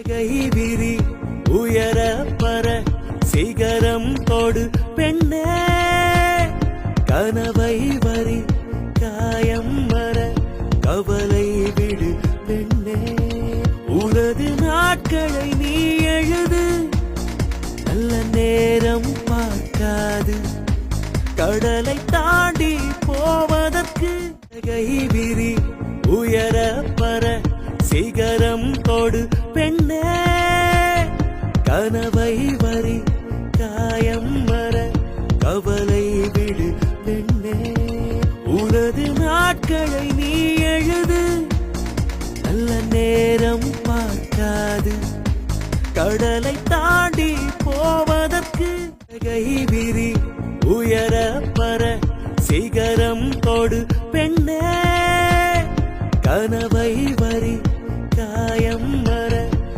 கைவிரி உயர பர சிகரம் தொடு பெண்ணே கனவை வரி காயம் மர கவலை விடு பெண்ணே உனது நாட்களை நீ எழுது நல்ல நேரம் பார்க்காது கடலை தாண்டி போவதற்கு கைவிரி உயர பர சிகரம் தொடு பெண்ணே கனவை வரி காயம் மர கவலை விடு பெண்ணே உனது நாட்களை நீ எழுது நல்ல நேரம் பார்க்காது கடலை தாண்டி போவதற்கு கைவிரி உயர பர சிகரம் தொடு பெண்ணே கனவை